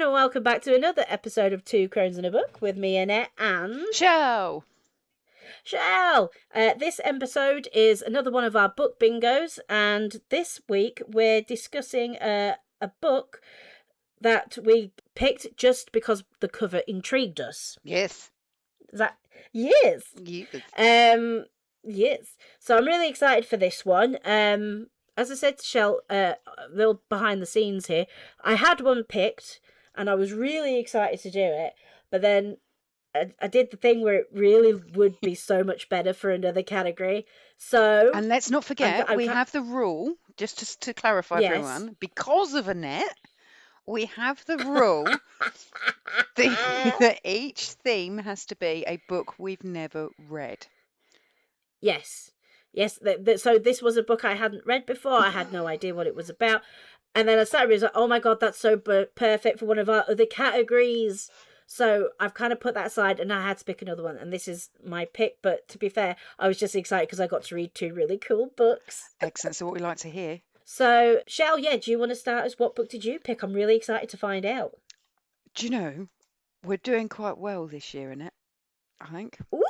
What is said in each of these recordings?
everyone, and welcome back to another episode of Two Crones and a Book with me, Annette, and Chell. Chell. This episode is another one of our book bingos, and this week we're discussing a book that we picked just because the cover intrigued us. Yes. Is that yes? Yes. Yes. So I'm really excited for this one. As I said to Chell, a little behind the scenes here, I had one picked and I was really excited to do it, but then I did the thing where it really would be so much better for another category. So, And let's not forget, we I'm have the rule, just to clarify for yes. everyone, because of Annette, we have the rule that each theme has to be a book we've never read. Yes. Yes. So this was a book I hadn't read before. I had no idea what it was about. And then I started realizing, oh my God, that's so perfect for one of our other categories. So I've kind of put that aside and I had to pick another one. And this is my pick. But to be fair, I was just excited because I got to read two really cool books. Excellent. So what we like to hear. So, Shell, do you want to start us? What book did you pick? I'm really excited to find out. Do you know, we're doing quite well this year, Annette, I think. Ooh!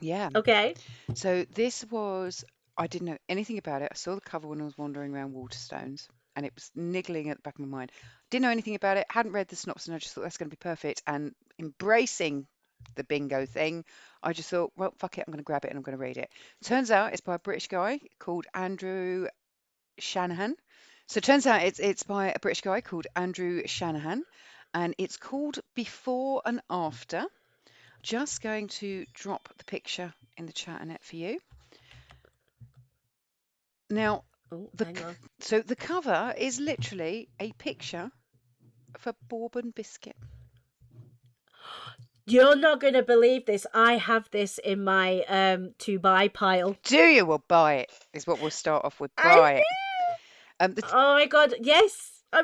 Yeah. Okay. So this was, I didn't know anything about it. I saw the cover when I was wandering around Waterstones and it was niggling at the back of my mind. Didn't know anything about it, hadn't read the synopsis, and I just thought that's going to be perfect. And embracing the bingo thing, I just thought, well, fuck it, I'm going to grab it and I'm going to read it. Turns out it's by a British guy called Andrew Shanahan. So it turns out it's by a British guy called Andrew Shanahan, and it's called Before and After. Just going to drop the picture in the chat, Annette, for you. Now, so the cover is literally a picture of a bourbon biscuit. You're not going to believe this. I have this in my to buy pile. Do you? Well, buy it is what we'll start off with. Buy it. Oh my God, yes. I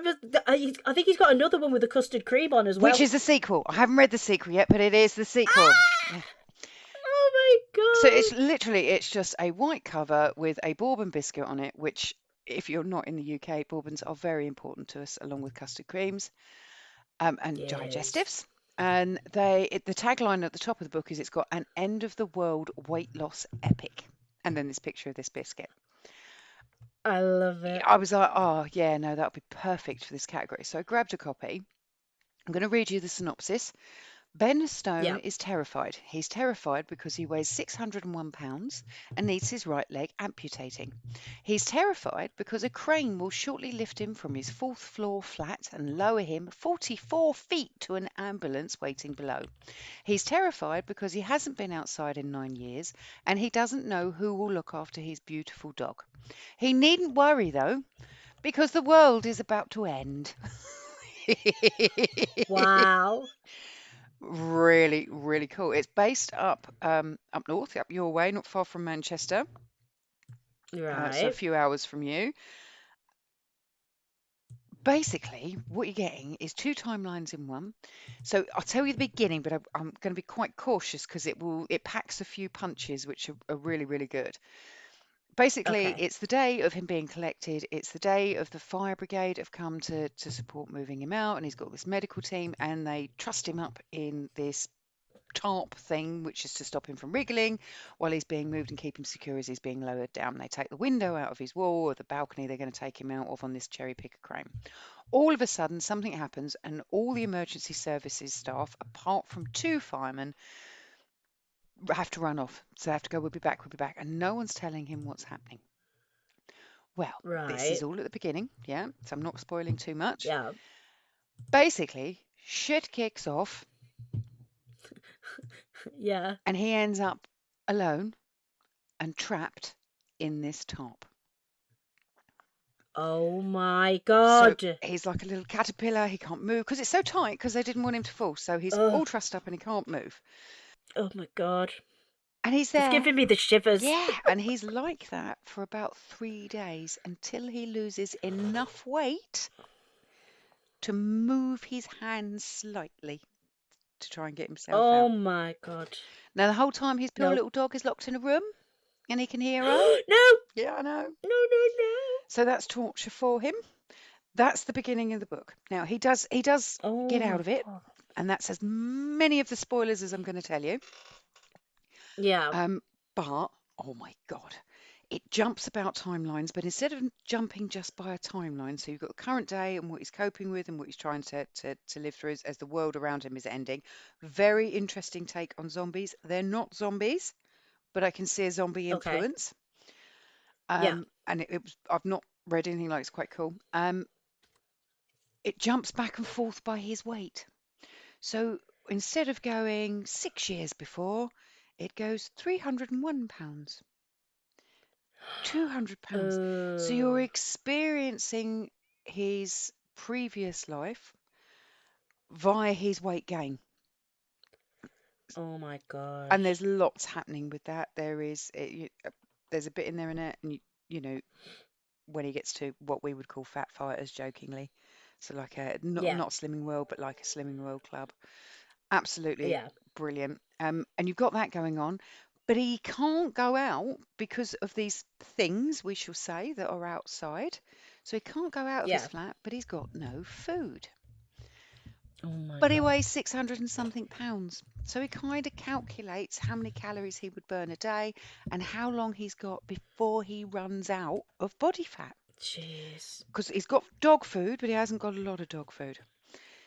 think he's got another one with the custard cream on as well. Which is the sequel. I haven't read the sequel yet, but it is the sequel. Ah! Oh my God. So it's just a white cover with a bourbon biscuit on it, which, if you're not in the UK, bourbons are very important to us, along with custard creams and digestives. And the tagline at the top of the book is it's got an end of the world weight loss epic. And then this picture of this biscuit. I love it. I was like, oh, yeah, no, that would be perfect for this category. So I grabbed a copy. I'm going to read you the synopsis. Ben Stone is terrified. He's terrified because he weighs 601 pounds and needs his right leg amputating. He's terrified because a crane will shortly lift him from his 4th floor flat and lower him 44 feet to an ambulance waiting below. He's terrified because he hasn't been outside in 9 years and he doesn't know who will look after his beautiful dog. He needn't worry, though, because the world is about to end. Wow. Really, really cool. It's based up north, up your way, not far from Manchester. Right. So a few hours from you. Basically, what you're getting is 2 timelines in one. So I'll tell you the beginning, but I'm going to be quite cautious because it packs a few punches, which are really, really good. Basically, it's the day of him being collected. It's the day of the fire brigade have come to support moving him out, and he's got this medical team, and they trust him up in this tarp thing, which is to stop him from wriggling while he's being moved and keep him secure as he's being lowered down. They take the window out of his wall or the balcony they're going to take him out of on this cherry picker crane. All of a sudden, something happens, and all the emergency services staff, apart from 2 firemen, have to run off. So they have to go, we'll be back, and no one's telling him what's happening. Well, this is all at the beginning, so I'm not spoiling too much. Yeah. Basically, shit kicks off. Yeah. And he ends up alone and trapped in this tarp. Oh my God. So he's like a little caterpillar. He can't move because it's so tight because they didn't want him to fall. So he's all trussed up and he can't move. Oh my God. And he's there. It's giving me the shivers. Yeah. And he's like that for about 3 days until he loses enough weight to move his hands slightly to try and get himself out. Oh my God. Now, the whole time his poor little dog is locked in a room and he can hear her. No. Yeah, I know. No. So that's torture for him. That's the beginning of the book. Now he does Oh get out my of it, god. and that's as many of the spoilers as I'm going to tell you. Yeah. But oh my God, it jumps about timelines, but instead of jumping just by a timeline, so you've got the current day and what he's coping with and what he's trying to live through as the world around him is ending. Very interesting take on zombies. They're not zombies, but I can see a zombie Okay. influence. Yeah. And it was I've not read anything like it's quite cool. It jumps back and forth by his weight. So instead of going 6 years before, it goes £301, £200. So you're Oh. experiencing his previous life via his weight gain. Oh my And there's gosh. lots happening with that. There's a bit in there, Annette, and you know when he gets to what we would call fat fighters, jokingly. So like a Yeah. not Slimming World, but like a Slimming World club. Absolutely Yeah. brilliant. And you've got that going on, but he can't go out because of these things, we shall say, that are outside. So he can't go out of his Yeah. flat, but he's got no food. Oh my But he god. weighs 600 and something pounds. So he kind of calculates how many calories he would burn a day and how long he's got before he runs out of body fat. Jeez. Because he's got dog food, but he hasn't got a lot of dog food.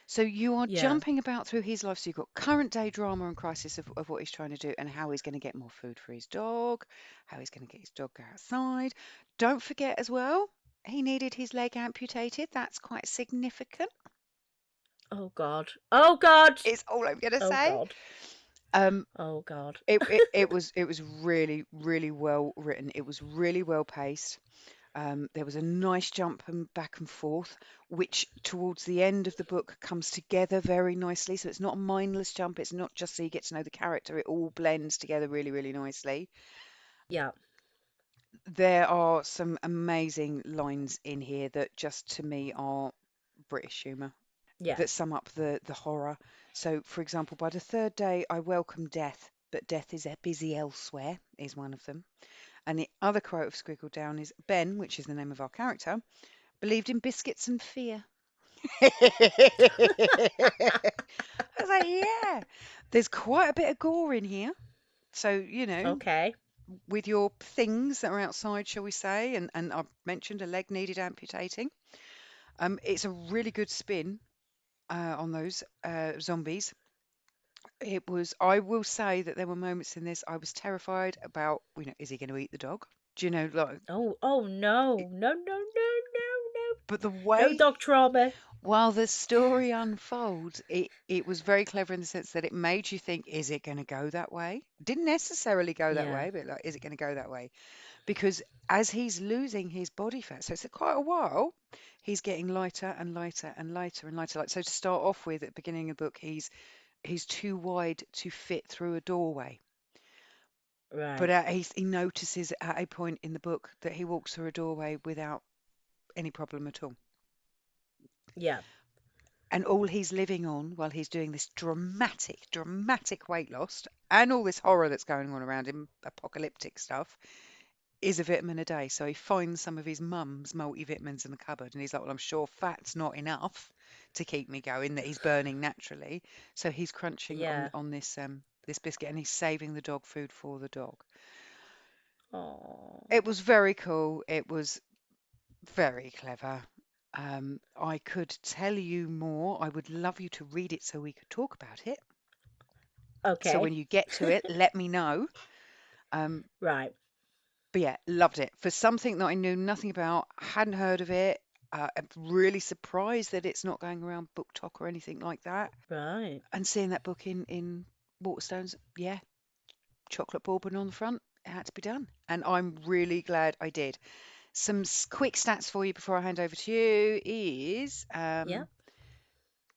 So you are Yeah. jumping about through his life. So you've got current day drama and crisis of what he's trying to do and how he's going to get more food for his dog, how he's going to get his dog outside. Don't forget as well, he needed his leg amputated. That's quite significant. Oh god. Oh god. It's all I'm going to Oh say. god. Um, Oh god. it was really really well written. It was really well paced. There was a nice jump and back and forth, which towards the end of the book comes together very nicely. So it's not a mindless jump. It's not just so you get to know the character. It all blends together really, really nicely. Yeah. There are some amazing lines in here that just to me are British humour Yeah. that sum up the horror. So, for example, by the third day, I welcome death, but death is busy elsewhere, is one of them. And the other quote I've scribbled down is Ben, which is the name of our character, believed in biscuits and fear. I was like, yeah, there's quite a bit of gore in here. So, Okay. with your things that are outside, shall we say, and I've mentioned a leg needed amputating. It's a really good spin on those zombies. I will say that there were moments in this I was terrified about, is he going to eat the dog? Do you know, like, Oh, oh no. No, no, no, no, no. but the No way dog trauma. while the story unfolds, it was very clever in the sense that it made you think, is it going to go that way? Didn't necessarily go that Yeah. way, but like, is it going to go that way? Because as he's losing his body fat, so it's quite a while, he's getting lighter and lighter and lighter and lighter. Like, so to start off with, at the beginning of the book, he's too wide to fit through a doorway. But Right. he notices at a point in the book that he walks through a doorway without any problem at all. Yeah. And all he's living on while he's doing this dramatic, dramatic weight loss and all this horror that's going on around him, apocalyptic stuff, is a vitamin a day. So he finds some of his mum's multivitamins in the cupboard and he's like, well, I'm sure fat's not enough to keep me going that he's burning naturally. So he's crunching on Yeah. this biscuit and he's saving the dog food for the dog. Oh. It was very cool. It was very clever. I could tell you more. I would love you to read it so we could talk about it. So Okay. when you get to it, let me know. Um, Right. but yeah, loved it. For something that I knew nothing about, hadn't heard of it. I'm really surprised that it's not going around Book Talk or anything like that. Right. And seeing that book in Waterstones, yeah, chocolate bourbon on the front, it had to be done. And I'm really glad I did. Some quick stats for you before I hand over to you is Yeah.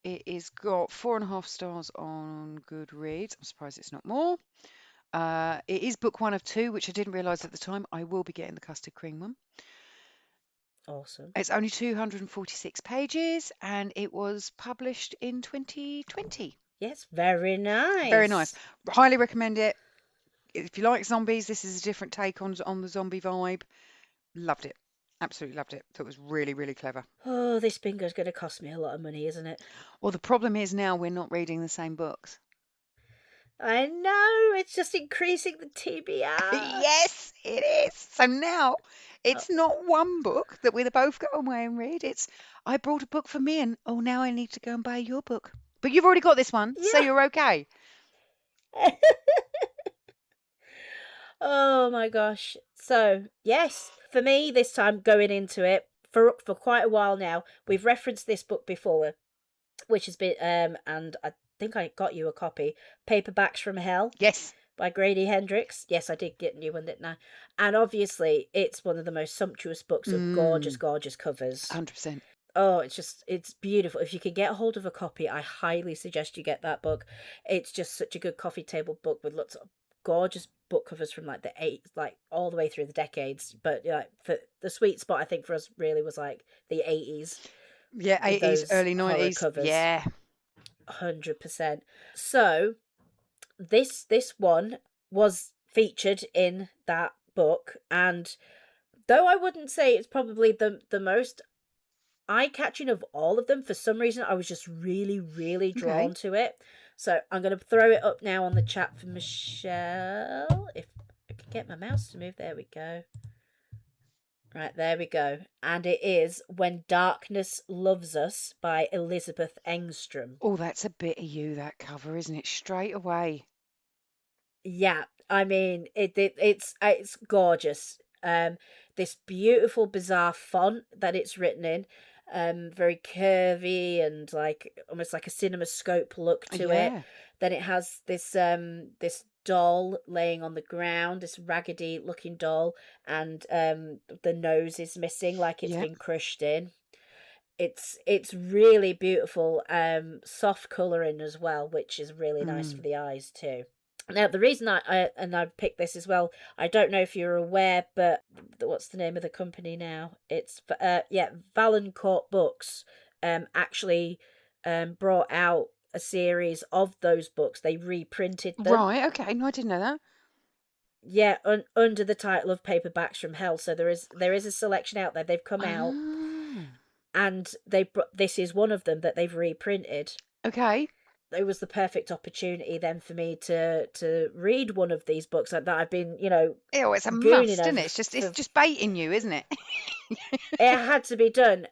it is got 4.5 stars on Goodreads. I'm surprised it's not more. It is book one of two, which I didn't realise at the time. I will be getting the custard cream one. Awesome. It's only 246 pages and it was published in 2020. Yes. Very Very nice. nice. Highly recommend it. If you like zombies, this is a different take on the zombie vibe. Loved it. Absolutely loved it. Thought it was really, really clever. Oh, this bingo's going to cost me a lot of money, isn't it? Well, the problem is now we're not reading the same books. I know, it's just increasing the TBR. Yes, it is. So now Oh, it's not one book that we both go away and read. It's I brought a book for me, and oh, now I need to go and buy your book. But you've already got this one, so yeah. you're okay. Oh my gosh. So, yes, for me, this time going into it, for quite a while now, we've referenced this book before, which has been, and I think I got you a copy, Paperbacks from Hell Yes. by Grady Hendrix. Yes, I did get a new one, didn't I? And obviously, it's one of the most sumptuous books of gorgeous, Mm, gorgeous covers. 100%. Oh, it's beautiful. If you can get a hold of a copy, I highly suggest you get that book. It's just such a good coffee table book with lots of gorgeous book covers from like the eight, like all the way through the decades. But like for the sweet spot, I think for us really was like the 80s Yeah, with 80s, those early horror 90s. covers. Yeah. 100%. So this one was featured in that book, and though I wouldn't say it's probably the most eye-catching of all of them, for some reason I was just really, really Okay. drawn to it. So I'm going to throw it up now on the chat for Michelle. If I can get my mouse to move, there we go. Right, there we go. And it is When Darkness Loves Us by Elizabeth Engstrom. Oh, that's a bit of you, that cover, isn't it? Straight away. Yeah, I mean it's gorgeous. This beautiful bizarre font that it's written in, very curvy and like almost like a cinemascope look to it. Yeah. Then it has this doll laying on the ground, this raggedy looking doll, and the nose is missing like it's Yeah. been crushed in. It's really beautiful, soft colouring as well, which is really nice for Mm. the eyes too. Now, the reason I picked this as well, I don't know if you're aware, but what's the name of the company now? It's yeah, Valancourt Books. Actually, brought out a series of those books. They reprinted them. Right. Okay. No, I didn't know that. Yeah, under the title of Paperbacks from Hell. So there is a selection out there. They've come out, Ah. and this is one of them that they've reprinted. Okay. It was the perfect opportunity then for me to read one of these books that I've been, Oh, it's a gooning must, isn't over it? It's for. just baiting you, isn't it? It had to be done.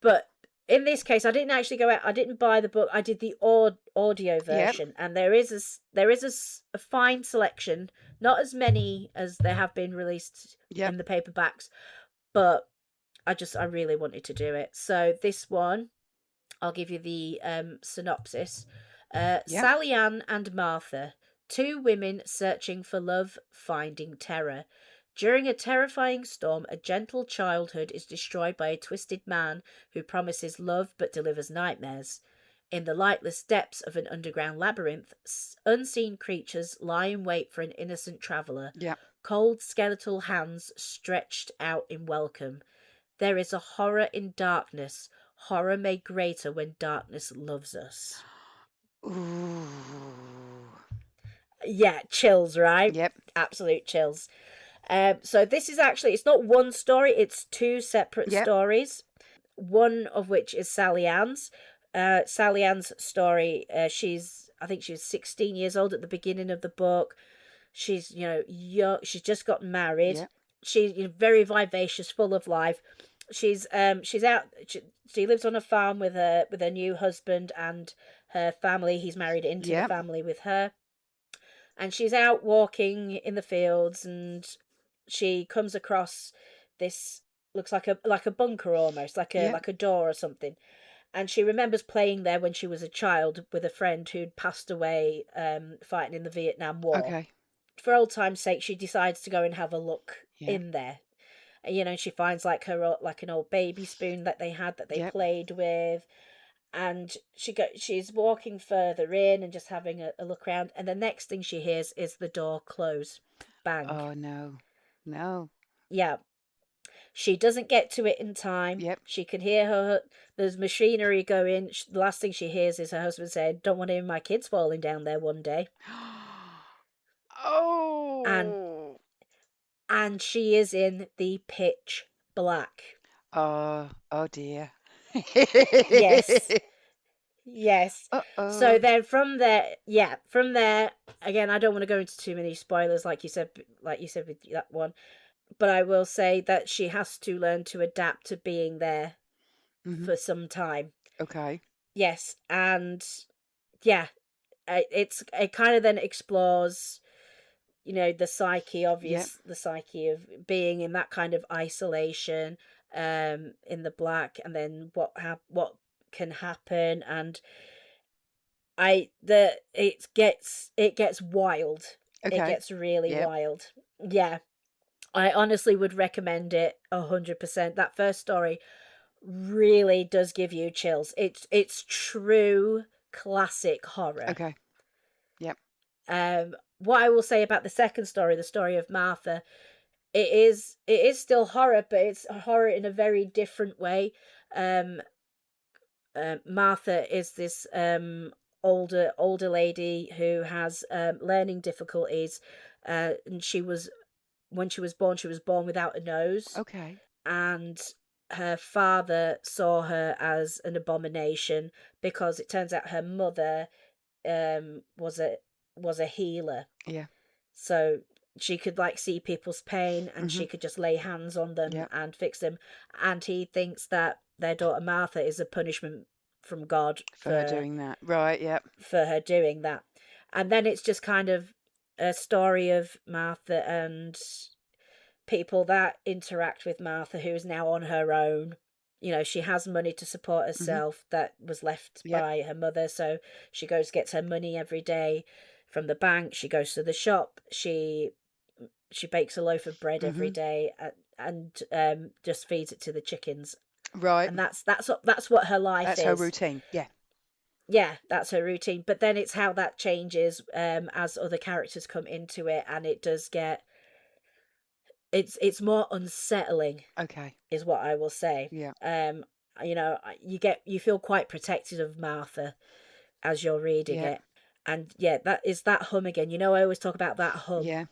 But in this case, I didn't actually go out. I didn't buy the book. I did the audio Yep. version, and there is a fine selection. Not as many as there have been released Yep. in the paperbacks, but I really wanted to do it. So this one, I'll give you the synopsis. Yep. Sally Ann and Martha, two women searching for love, finding terror. During a terrifying storm, a gentle childhood is destroyed by a twisted man who promises love but delivers nightmares. In the lightless depths of an underground labyrinth, unseen creatures lie in wait for an innocent traveller, Yep. cold skeletal hands stretched out in welcome. There is a horror in darkness, horror made greater when darkness loves us. Ooh. Yeah, chills, right? Yep. Absolute chills. So this is actually, it's not one story, it's two separate Yep. stories. One of which is Sally Ann's. Sally Ann's story, I think she was 16 years old at the beginning of the book. She's, young, she's just got married. Yep. She's very vivacious, full of life. She's out. She lives on a farm with her new husband and her family. He's married into the Yep. family with her, and she's out walking in the fields, and she comes across this, looks like a bunker, almost like a Yep. like a door or something. And she remembers playing there when she was a child with a friend who'd passed away, fighting in the Vietnam War. Okay. For old time's sake, she decides to go and have a look Yep. in there. She finds like like an old baby spoon that they had that they Yep. played with, and she's walking further in and just having a look around, and the next thing she hears is the door close, bang. Oh no. No. Yeah, she doesn't get to it in time. Yep. She can hear there's machinery going. The last thing she hears is her husband saying, "Don't want any of my kids falling down there one day." and Oh. and she is in the pitch black. Oh dear. Yes. Yes. So Uh-oh. then from there, yeah, from there again, I don't want to go into too many spoilers like you said with that one, but I will say that she has to learn to adapt to being there Hmm. for some time. Okay. Yes, and yeah, it kind of then explores, Yep. the psyche of being in that kind of isolation, in the black, and then what can happen, and it gets wild. It Okay. gets really Yep. wild. Yeah, I honestly would recommend it 100%. That first story really does give you chills. It's true classic horror. Okay. Yep. What I will say about the second story, the story of Martha, it is still horror, but it's horror in a very different way. Um, Martha is this older lady who has learning difficulties, and when she was born without a nose, Okay. and her father saw her as an abomination because it turns out her mother was a healer, Yeah. so she could like see people's pain and Hmm. she could just lay hands on them Yep. and fix them, and he thinks that their daughter Martha is a punishment from God For her doing that. Right. Yep. for her doing that. And then it's just kind of a story of Martha and people that interact with Martha, who is now on her own. She has money to support Hmm. herself that was left Yep. by her mother, so she gets her money every day from the bank. She goes to the shop. She bakes a loaf of bread every Hmm. day, and just feeds it to the chickens. Right. And that's what her life That's her is. routine. Yeah. Yeah, that's her routine. But then it's how that changes as other characters come into it, and it does get it's more unsettling, Okay. is what I will say. Yeah. Um, you feel quite protected of Martha as you're reading Yeah. it, and yeah, that is that hum again. I always talk about that hum, Yeah.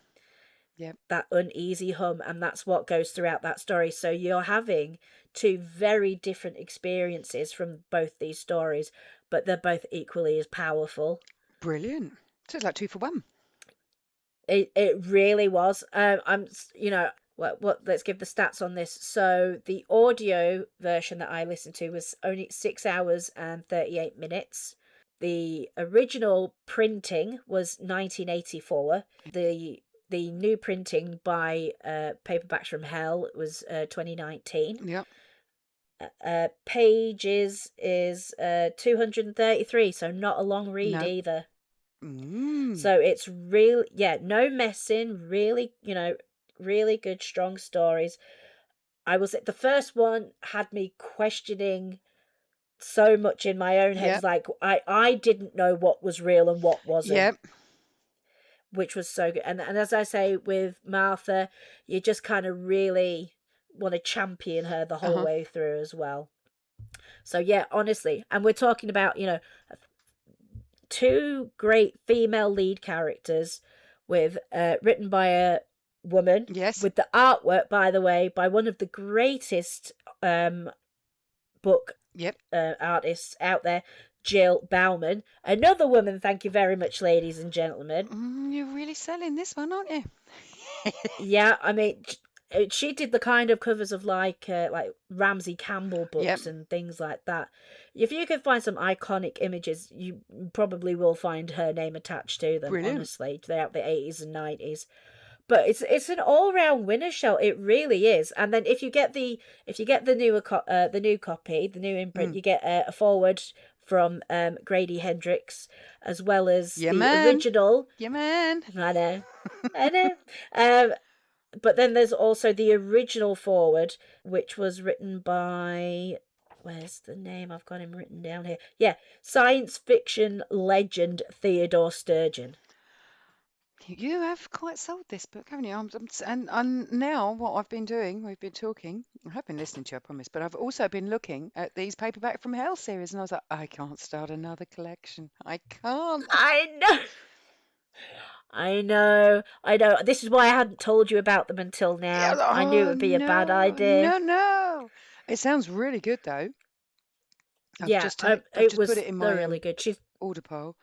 Yep. that uneasy hum, and that's what goes throughout that story. So you're having two very different experiences from both these stories, but they're both equally as powerful. Brilliant. So it's like two for one. It really was. What let's give the stats on this. So the audio version that I listened to was only 6 hours and 38 minutes. The original printing was 1984. The new printing by Paperbacks from Hell was 2019. Yep. Pages is 233, so not a long read No. either. Mm. So it's real, yeah, no messing, really, really good, strong stories. The first one had me questioning so much in my own head. It's Yep. like I didn't know what was real and what wasn't, Yep. which was so good. And as I say with Martha, you just kind of really want to champion her the whole Uh-huh. way through as well. So yeah, honestly, and we're talking about, two great female lead characters with written by a woman, Yes. with the artwork, by the way, by one of the greatest book Yep. artists out there, Jill Bauman. Another woman, thank you very much, ladies and gentlemen. You're really selling this one, aren't you? Yeah, I mean, she did the kind of covers of like Ramsey Campbell Yep. books and things like that. If you can find some iconic images, you probably will find her name attached to them. Brilliant. Honestly, throughout the 80s and 90s. But it's an all round winner, Shell. It really is. And then if you get the the new copy, the new imprint, Mm. you get a forward from Grady Hendrix, as well as Yeah, the man. original. Yeah, man. I know, I know. But then there's also the original forward, which was written by, where's the name? I've got him written down here. Yeah, science fiction legend Theodore Sturgeon. You have quite sold this book, haven't you? And now what I've been doing, we've been talking, I have been listening to you, I promise, but I've also been looking at these Paperback from Hell series, and I was like, I can't start another collection. I can't. I know. I know. I know. This is why I hadn't told you about them until Yeah. now. I knew it Oh would be a bad no, idea. no, no. It sounds really good though. Yeah, I've it just put was. it in They're my really good. She's order pile.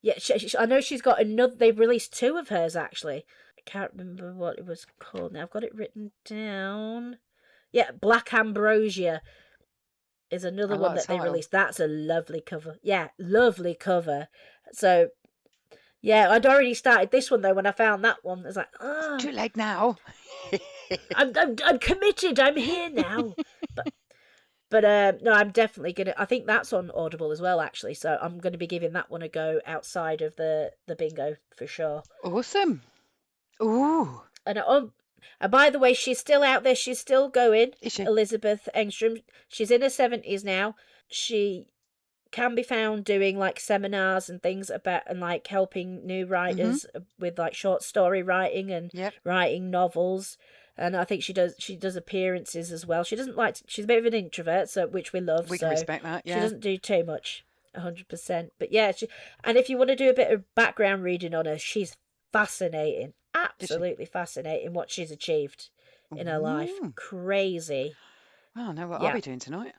yeah. I know she's got another. They've released two of hers actually. I can't remember what it was called now. I've got it written down. Yeah, Black Ambrosia is I another one like the that they title. released. That's a lovely cover. Yeah, lovely cover. So yeah, I'd already started this one though when I found that one. I was like, Too late now. I'm committed. I'm here now. But no, I'm definitely gonna. I think that's on Audible as well, actually. So I'm gonna be giving that one a go outside of the bingo for sure. Awesome. Ooh, And and by the way, she's still out there. She's still going. is she? Elizabeth Engstrom. She's in her 70s now. She can be found doing like seminars and things about and like helping new Mm-hmm. writers with like short story writing and Yep. writing novels. And I think she does appearances as well. She doesn't she's a bit of an introvert, so which we love, We can so respect that. she Yeah. doesn't do too much. 100%. But yeah, and if you want to do a bit of background reading on her, she's fascinating. Is she? Absolutely fascinating what she's achieved in her life. Ooh. Crazy. Well, I know what I'll Yeah. be doing tonight.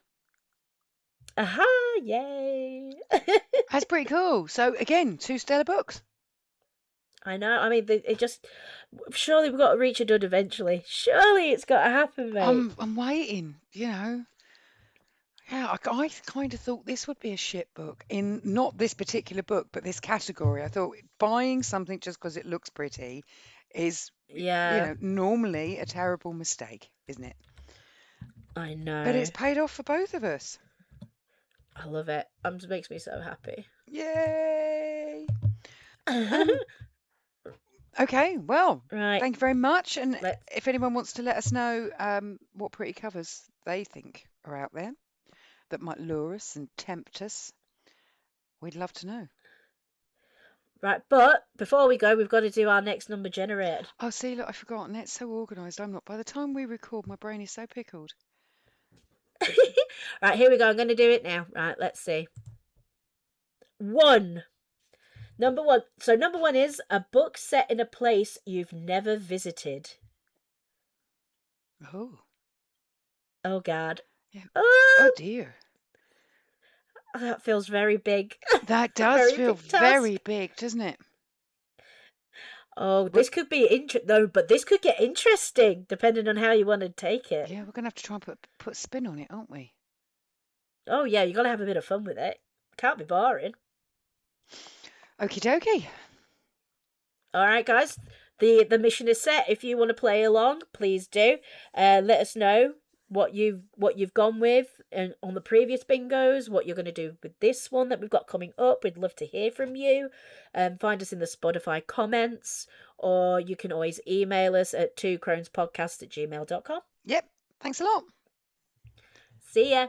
Aha, yay. That's pretty cool. So again, two stellar books. I know. I mean, it just surely we've got to reach a dud eventually. Surely it's got to happen, mate. I'm waiting. You know. Yeah, I kind of thought this would be a shit book in not this particular book, but this category. I thought buying something just because it looks pretty is, Yeah, normally a terrible mistake, isn't it? I But know. it's paid off for both of us. I love it. It makes me so happy. Yay! Um, okay, well, Right. thank you very much. And Let's. if anyone wants to let us know what pretty covers they think are out there that might lure us and tempt us, we'd love to know. Right, but before we go, we've got to do our next number generated. Oh, see, look, I've forgotten. It's so organised. I'm not. By the time we record, my brain is so pickled. Right, here we go. I'm going to do it now. Right, let's see. One. Number one. So, number one is a book set in a place you've never visited. Oh, Oh, God. yeah. Oh Oh, dear. that feels very big. That A does very feel big very task. big, doesn't it? Oh, We're, this could be no, but this could get interesting depending on how you want to take it. yeah, we're gonna have to try and put spin on it, aren't we? Oh yeah, you got to have a bit of fun with it. Can't be boring. Okie dokie. All right, guys. The mission is set. If you want to play along, please do. Let us know what you've gone with and on the previous bingos, what you're going to do with this one that we've got coming up. We'd love to hear from you. Find us in the Spotify comments, or you can always email us at twocronespodcast@gmail.com. Yep. Thanks a lot. See ya.